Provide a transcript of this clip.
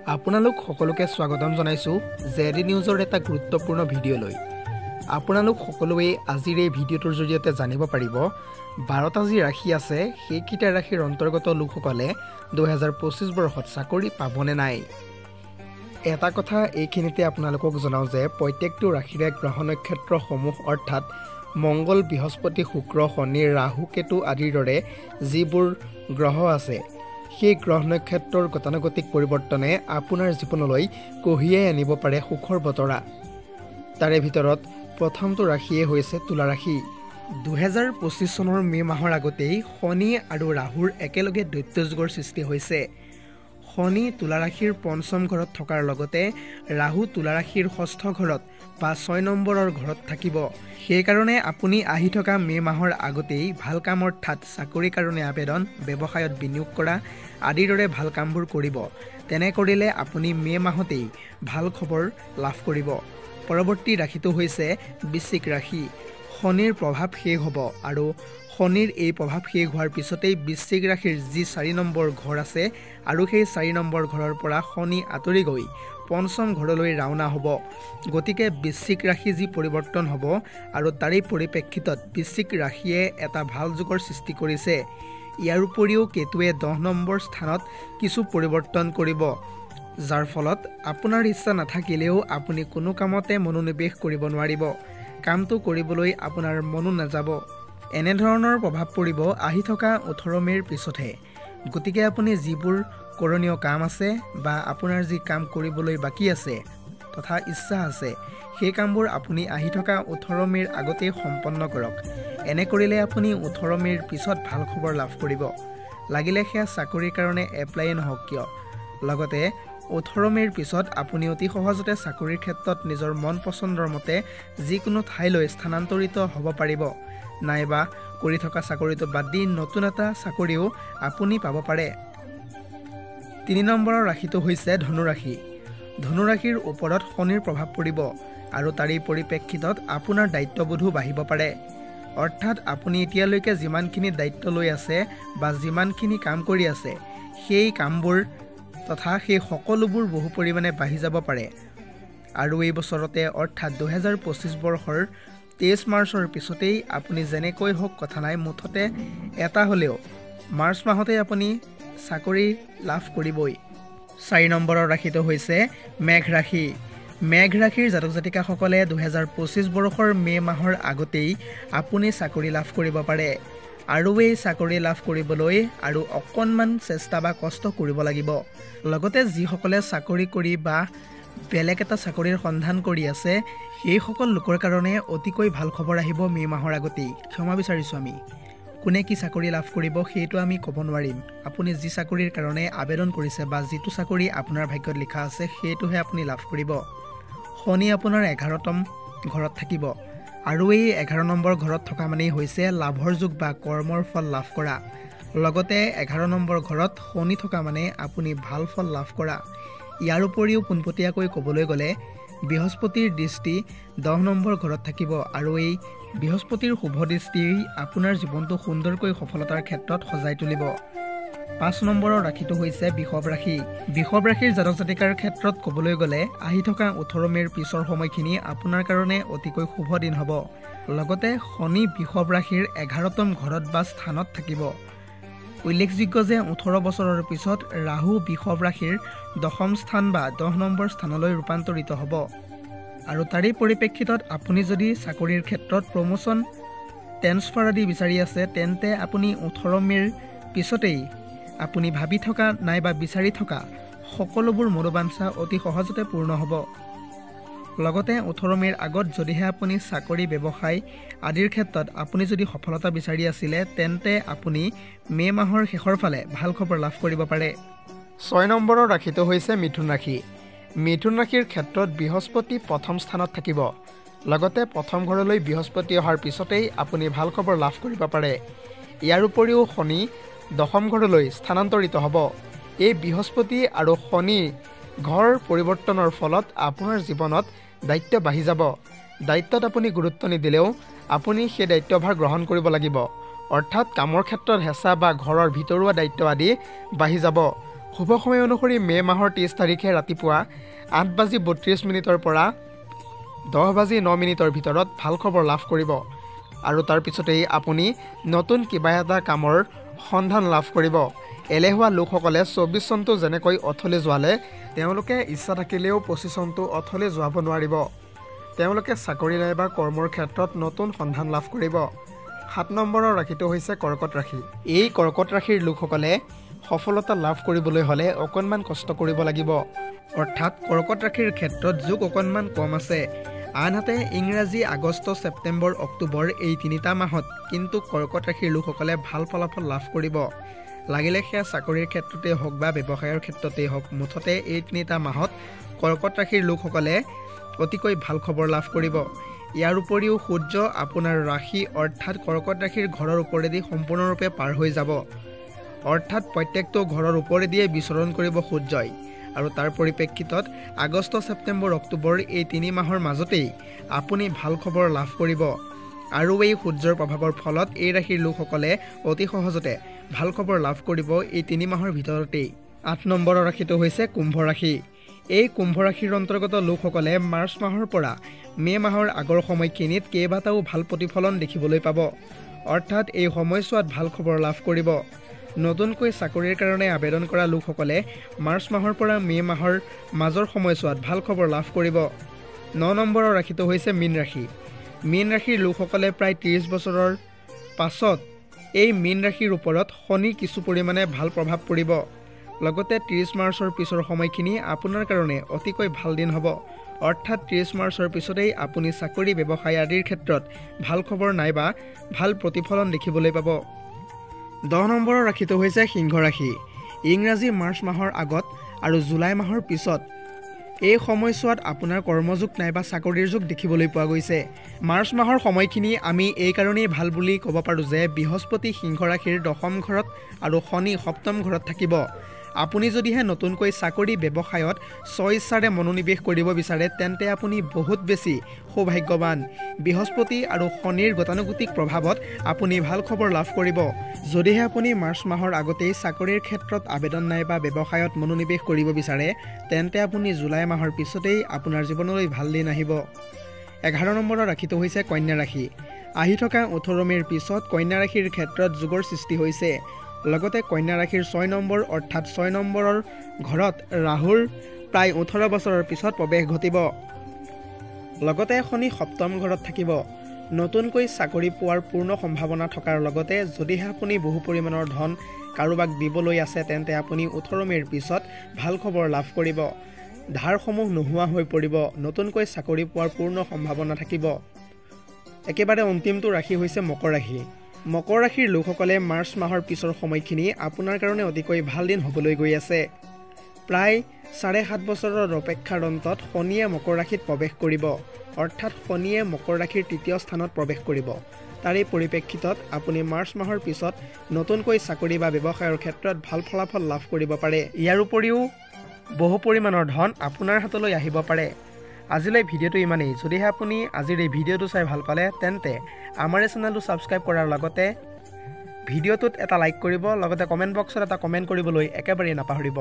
আপোনালোক সকলোকে স্বাগতম জনাইছো জেডি নিউজৰ এটা গুৰুত্বপূৰ্ণ ভিডিঅ'লৈ। আপোনালোক সকলোৱে আজিৰ এই ভিডিঅ'টোৰ জৰিয়তে জানিব পাৰিব 12টা যি ৰাশি আছে সেইকেইটা ৰাশিৰ অন্তৰ্গত লোকসকলে 2025 বৰ্ষত চাকৰি পাবনে নাই। এটা কথা এইখিনিতে আপোনালোকক জনাও যে প্ৰত্যেকটো ৰাশিৰে গ্ৰহ নক্ষত্ৰসমূহ অৰ্থাৎ মংগল, বৃহস্পতি, শুক্ৰ, শনি, ৰাহু, কেতু আদিৰ দৰে যিবোৰ গ্ৰহ আছে সেই গ্ৰহ নক্ষত্ৰৰ গতানুগতিক পৰিৱৰ্তনে আপোনাৰ জীৱনলৈ কঢ়িয়াই আনিব পাৰে সুখৰ বতৰা। তাৰে ভিতৰত প্ৰথমটো ৰাশিয়ে হৈছে তুলা ৰাশি। 2025 চনৰ মে' মাহৰ আগতেই শনি আৰু ৰাহুৰ একেলগে দৈত্য যুগৰ সৃষ্টি হৈছে। শনি তুলা ৰাশিৰ পঞ্চম ঘৰত থকাৰ লগতে ৰাহু তুলা ৰাশিৰ ষষ্ঠ ঘৰত বা 6 নম্বৰৰ ঘৰত থাকিব। সেইকাৰণে আপুনি আহি থকা মে' মাহৰ আগতেই ভাল কাম অৰ্থাৎ চাকৰিৰ কাৰণে আবেদন, ব্যৱসায়ত বিনিয়োগ কৰা আদিৰ দৰে ভাল কামবোৰ কৰিব। তেনে কৰিলে আপুনি মে' মাহতেই ভাল খবৰ লাভ কৰিব। পৰৱৰ্তী ৰাশিটো হৈছে বৃশ্চিক ৰাশি। শনিৰ প্ৰভাৱ শেষ হ'ব আৰু শনিৰ এই প্ৰভাৱ শেষ হোৱাৰ পিছতেই বৃশ্চিক ৰাশিৰ যি 4 নম্বৰ ঘৰ আছে আৰু সেই 4 নম্বৰ ঘৰৰ পৰা শনি আঁতৰি গৈ পঞ্চম ঘৰলৈ ৰাওনা হ'ব। গতিকে বৃশ্চিক ৰাশি যি পৰিৱৰ্তন হ'ব আৰু তাৰেই পৰিপ্ৰেক্ষিতত বৃশ্চিক ৰাশিয়ে এটা ভাল যুগৰ সৃষ্টি কৰিছে। ইয়াৰ উপৰিও কেতুৱে 10 নম্বৰ স্থানত কিছু পৰিৱৰ্তন কৰিব, যাৰ ফলত আপোনাৰ ইচ্ছা নাথাকিলেও আপুনি কোনো কামতে মনোনিৱেশ কৰিব নোৱাৰিব। কামটো কৰিবলৈ আপোনাৰ মনো নাযাব। এনেধৰণৰ প্ৰভাৱ পৰিব আহি থকা 18 মে'ৰ পিছতহে। গতিকে আপুনি যিবোৰ কৰণীয় কাম আছে বা আপোনাৰ যি কাম কৰিবলৈ বাকী আছে তথা ইচ্ছা আছে সেই কামবোৰ আপুনি আহি থকা 18 মে'ৰ আগতেই সম্পন্ন কৰক। এনে কৰিলে আপুনি 18 মে'ৰ পিছত ভাল খবৰ লাভ কৰিব। লাগিলে সেয়া চাকৰিৰ কাৰণে এপ্লাইয়ে নহওক কিয়। লগতে 18 মে'ৰ পিছত আপুনি অতি সহজতে চাকৰিৰ ক্ষেত্ৰত নিজৰ মন পচন্দৰ মতে যিকোনো ঠাইলৈ স্থানান্তৰিত হ'ব পাৰিব, নাইবা কৰি থকা চাকৰিটো বাদ দি নতুন এটা চাকৰিও আপুনি পাব পাৰে। 3 নম্বৰৰ ৰাশিটো হৈছে ধনু ৰাশি। ধনু ৰাশিৰ ওপৰত শনিৰ প্ৰভাৱ পৰিব আৰু তাৰেই পৰিপ্ৰেক্ষিতত আপোনাৰ দায়িত্ববোধো বাঢ়িব পাৰে। অৰ্থাৎ আপুনি এতিয়ালৈকে যিমানখিনি দায়িত্ব লৈ আছে বা যিমানখিনি কাম কৰি আছে সেই কামবোৰ তথা সেই সকলোবোৰ বহু পৰিমাণে বাঢ়ি যাব পাৰে। আৰু এই বছৰতে অৰ্থাৎ 2025 বৰ্ষৰ 23 মাৰ্চৰ পিছতেই আপুনি যেনেকৈ হওক কথা নাই, মুঠতে এটা হ'লেও মাৰ্চ মাহতে আপুনি চাকৰি লাভ কৰিবই। 4 নম্বৰৰ ৰাশিটো হৈছে মেঘ ৰাশি। মেঘ ৰাশিৰ জাতক জাতিকাসকলে 2025 বৰ্ষৰ মে' মাহৰ আগতেই আপুনি চাকৰি লাভ কৰিব পাৰে। আৰু এই চাকৰি লাভ কৰিবলৈ আৰু অকণমান চেষ্টা বা কষ্ট কৰিব লাগিব। লগতে যিসকলে চাকৰি কৰি বা বেলেগ এটা চাকৰিৰ সন্ধান কৰি আছে সেইসকল লোকৰ কাৰণে অতিকৈ ভাল খবৰ আহিব মে' মাহৰ আগতেই। ক্ষমা বিচাৰিছোঁ, আমি কোনে কি চাকৰি লাভ কৰিব সেইটো আমি ক'ব নোৱাৰিম। আপুনি যি চাকৰিৰ কাৰণে আবেদন কৰিছে বা যিটো চাকৰি আপোনাৰ ভাগ্যত লিখা আছে সেইটোহে আপুনি লাভ কৰিব। শনি আপোনাৰ 11তম ঘৰত থাকিব আৰু এই 11 নম্বৰ ঘৰত থকা মানেই হৈছে লাভৰ যুগ বা কৰ্মৰ ফল লাভ কৰা। লগতে 11 নম্বৰ ঘৰত শনি থকা মানে আপুনি ভাল ফল লাভ কৰা। ইয়াৰ উপৰিও পোনপটীয়াকৈ ক'বলৈ গ'লে বৃহস্পতিৰ দৃষ্টি 10 নম্বৰ ঘৰত থাকিব আৰু এই বৃহস্পতিৰ শুভ দৃষ্টি আপোনাৰ জীৱনটো সুন্দৰকৈ সফলতাৰ ক্ষেত্ৰত সজাই তুলিব। 5 নম্বৰৰ ৰাশিটো হৈছে বৃষভ ৰাশি। বৃষভ ৰাশিৰ জাতক জাতিকাৰ ক্ষেত্ৰত ক'বলৈ গ'লে আহি থকা 18 মে'ৰ পিছৰ সময়খিনি আপোনাৰ কাৰণে অতিকৈ শুভ দিন হ'ব। লগতে শনি বৃষভ ৰাশিৰ 11তম ঘৰত বা স্থানত থাকিব। উল্লেখযোগ্য যে 18 বছৰৰ পিছত ৰাহু বৃষভ ৰাশিৰ 10ম স্থান বা 10 নম্বৰ স্থানলৈ ৰূপান্তৰিত হ'ব। আৰু তাৰেই পৰিপ্ৰেক্ষিতত আপুনি যদি চাকৰিৰ ক্ষেত্ৰত প্ৰমোশ্যন, ট্ৰেন্সফাৰ আদি বিচাৰি আছে তেন্তে আপুনি 18 মে'ৰ পিছতেই আপুনি ভাবি থকা নাইবা বিচাৰি থকা সকলোবোৰ মনোবাঞ্ছা অতি সহজতে পূৰ্ণ হ'ব। লগতে 18 মে'ৰ আগত যদিহে আপুনি চাকৰি, ব্যৱসায় আদিৰ ক্ষেত্ৰত আপুনি যদি সফলতা বিচাৰি আছিলে তেন্তে আপুনি মে' মাহৰ শেষৰ ফালে ভাল খবৰ লাভ কৰিব পাৰে। 6 নম্বৰৰ ৰাশিটো হৈছে মিথুন ৰাশি। মিথুন ৰাশিৰ ক্ষেত্ৰত বৃহস্পতি প্ৰথম স্থানত থাকিব। লগতে প্ৰথম ঘৰলৈ বৃহস্পতি অহাৰ পিছতেই আপুনি ভাল খবৰ লাভ কৰিব পাৰে। ইয়াৰ উপৰিও শনি 10ম ঘৰলৈ স্থানান্তৰিত হ'ব। এই বৃহস্পতি আৰু শনি ঘৰ পৰিৱৰ্তনৰ ফলত আপোনাৰ জীৱনত দায়িত্ব বাঢ়ি যাব। দায়িত্বত আপুনি গুৰুত্ব নিদিলেও আপুনি সেই দায়িত্বভাৰ গ্ৰহণ কৰিব লাগিব। অৰ্থাৎ কামৰ ক্ষেত্ৰত হেঁচা বা ঘৰৰ ভিতৰুৱা দায়িত্ব আদি বাঢ়ি যাব। শুভ সময় অনুসৰি মে মাহৰ 30 তাৰিখে ৰাতিপুৱা 8:32 পৰা 10:09 ভিতৰত ভাল খবৰ লাভ কৰিব আৰু তাৰ পিছতেই আপুনি নতুন কিবা এটা কামৰ সন্ধান লাভ কৰিব। এলেহুৱা লোকসকলে 24 চনটো যেনেকৈ অথলে যোৱালে তেওঁলোকে ইচ্ছা থাকিলেও 25 চনটো অথলে যোৱাব নোৱাৰিব। তেওঁলোকে চাকৰি নাইবা কৰ্মৰ ক্ষেত্ৰত নতুন সন্ধান লাভ কৰিব। 7 নম্বৰৰ ৰাশিটো হৈছে কৰ্কট ৰাশি। এই কৰ্কট ৰাশিৰ লোকসকলে সফলতা লাভ কৰিবলৈ হ'লে অকণমান কষ্ট কৰিব লাগিব, অৰ্থাৎ কৰ্কট ৰাশিৰ ক্ষেত্ৰত যোগ অকণমান কম আছে। আনহাতে ইংৰাজী আগষ্ট, ছেপ্টেম্বৰ, অক্টোবৰ এই 3টা মাহত কিন্তু কৰ্কট ৰাশিৰ লোকসকলে ভাল ফলাফল লাভ কৰিব। লাগিলে সেয়া চাকৰিৰ ক্ষেত্ৰতে হওক বা ব্যৱসায়ৰ ক্ষেত্ৰতেই হওক, মুঠতে এই 3টা মাহত কৰ্কট ৰাশিৰ লোকসকলে অতিকৈ ভাল খবৰ লাভ কৰিব। ইয়াৰ উপৰিও সূৰ্য আপোনাৰ ৰাশি অৰ্থাৎ কৰ্কট ৰাশিৰ ঘৰৰ ওপৰেদি সম্পূৰ্ণৰূপে পাৰ হৈ যাব, অৰ্থাৎ প্ৰত্যেকটো ঘৰৰ ওপৰেদিয়ে বিচৰণ কৰিব সূৰ্যই। আৰু তাৰ পৰিপ্ৰেক্ষিতত আগষ্ট, ছেপ্টেম্বৰ, অক্টোবৰ এই 3 মাহৰ মাজতেই আপুনি ভাল খবৰ লাভ কৰিব। আৰু এই সূৰ্যৰ প্ৰভাৱৰ ফলত এই ৰাশিৰ লোকসকলে অতি সহজতে ভাল খবৰ লাভ কৰিব এই 3 মাহৰ ভিতৰতেই। 8 নম্বৰৰ ৰাশিটো হৈছে কুম্ভ ৰাশি। এই কুম্ভ ৰাশিৰ অন্তৰ্গত লোকসকলে মাৰ্চ মাহৰ পৰা মে মাহৰ আগৰ সময়খিনিত কেইবাটাও ভাল প্ৰতিফলন দেখিবলৈ পাব, অৰ্থাৎ এই সময়ছোৱাত ভাল খবৰ লাভ কৰিব। নতুনকৈ চাকৰিৰ কাৰণে আবেদন কৰা লোকসকলে মাৰ্চ মাহৰ পৰা মে মাহৰ মাজৰ সময়ছোৱাত ভাল খবৰ লাভ কৰিব। 9 নম্বৰৰ ৰাশিটো হৈছে মীন ৰাশি। মীন ৰাশিৰ লোকসকলে প্ৰায় 30 বছৰৰ পাছত এই মীন ৰাশিৰ ওপৰত শনি কিছু পৰিমাণে ভাল প্ৰভাৱ পৰিব। লগতে 30 মাৰ্চৰ পিছৰ সময়খিনি আপোনাৰ কাৰণে অতিকৈ ভাল দিন হ'ব, অৰ্থাৎ 30 মাৰ্চৰ পিছতেই আপুনি চাকৰি, ব্যৱসায় আদিৰ ক্ষেত্ৰত ভাল খবৰ নাইবা ভাল প্ৰতিফলন দেখিবলৈ পাব। 10 নম্বৰৰ ৰাশিটো হৈছে সিংহ ৰাশি। ইংৰাজী মাৰ্চ মাহৰ আগত আৰু জুলাই মাহৰ পিছত এই সময়ছোৱাত আপোনাৰ কৰ্মযোগ নাইবা চাকৰিৰ যোগ দেখিবলৈ পোৱা গৈছে। মাৰ্চ মাহৰ সময়খিনি আমি এই কাৰণেই ভাল বুলি ক'ব পাৰোঁ যে বৃহস্পতি সিংহ ৰাশিৰ 10ম ঘৰত আৰু শনি 7ম ঘৰত থাকিব। আপুনি যদিহে নতুনকৈ চাকৰি, ব্যৱসায়ত স্বইচ্ছাৰে মনোনিৱেশ কৰিব বিচাৰে তেন্তে আপুনি বহুত বেছি সৌভাগ্যৱান। বৃহস্পতি আৰু শনিৰ গতানুগতিক প্ৰভাৱত আপুনি ভাল খবৰ লাভ কৰিব। যদিহে আপুনি মাৰ্চ মাহৰ আগতেই চাকৰিৰ ক্ষেত্ৰত আবেদন নাইবা ব্যৱসায়ত মনোনিৱেশ কৰিব বিচাৰে তেন্তে আপুনি জুলাই মাহৰ পিছতেই আপোনাৰ জীৱনলৈ ভাল দিন আহিব। 11 নম্বৰৰ ৰাশিটো হৈছে কন্যা ৰাশি। আহি থকা 18 মে'ৰ পিছত কন্যা ৰাশিৰ ক্ষেত্ৰত যোগৰ সৃষ্টি হৈছে। লগতে কন্যা ৰাশিৰ 6 নম্বৰ অৰ্থাৎ 6 নম্বৰৰ ঘৰত ৰাহুৰ প্ৰায় 18 বছৰৰ পিছত প্ৰৱেশ ঘটিব। লগতে শনি 7ম ঘৰত থাকিব। নতুনকৈ চাকৰি পোৱাৰ পূৰ্ণ সম্ভাৱনা থকাৰ লগতে যদিহে আপুনি বহু পৰিমাণৰ ধন কাৰোবাক দিবলৈ আছে তেন্তে আপুনি 18 মে'ৰ পিছত ভাল খবৰ লাভ কৰিব। ধাৰসমূহ নোহোৱা হৈ পৰিব। নতুনকৈ চাকৰি পোৱাৰ পূৰ্ণ সম্ভাৱনা থাকিব। একেবাৰে অন্তিমটো ৰাশি হৈছে মকৰ ৰাশি। মকৰ ৰাশিৰ লোকসকলে মাৰ্চ মাহৰ পিছৰ সময়খিনি আপোনাৰ কাৰণে অতিকৈ ভাল দিন হ'বলৈ গৈ আছে। প্ৰায় 7.5 বছৰৰ অপেক্ষাৰ অন্তত শনিয়ে মকৰ ৰাশিত প্ৰৱেশ কৰিব, অৰ্থাৎ শনিয়ে মকৰ ৰাশিৰ 3য় স্থানত প্ৰৱেশ কৰিব। তাৰে পৰিপ্ৰেক্ষিতত আপুনি মাৰ্চ মাহৰ পিছত নতুনকৈ চাকৰি বা ব্যৱসায়ৰ ক্ষেত্ৰত ভাল ফলাফল লাভ কৰিব পাৰে। ইয়াৰ উপৰিও বহু পৰিমাণৰ ধন আপোনাৰ হাতলৈ আহিব পাৰে। আজিলৈ ভিডিঅ'টো ইমানেই। যদিহে আপুনি আজিৰ এই ভিডিঅ'টো চাই ভাল পালে তেন্তে আমাৰ এই চেনেলটো ছাবস্ক্ৰাইব কৰাৰ লগতে ভিডিঅ'টোত এটা লাইক কৰিব, লগতে কমেণ্ট বক্সত এটা কমেণ্ট কৰিবলৈ একেবাৰেই নাপাহৰিব।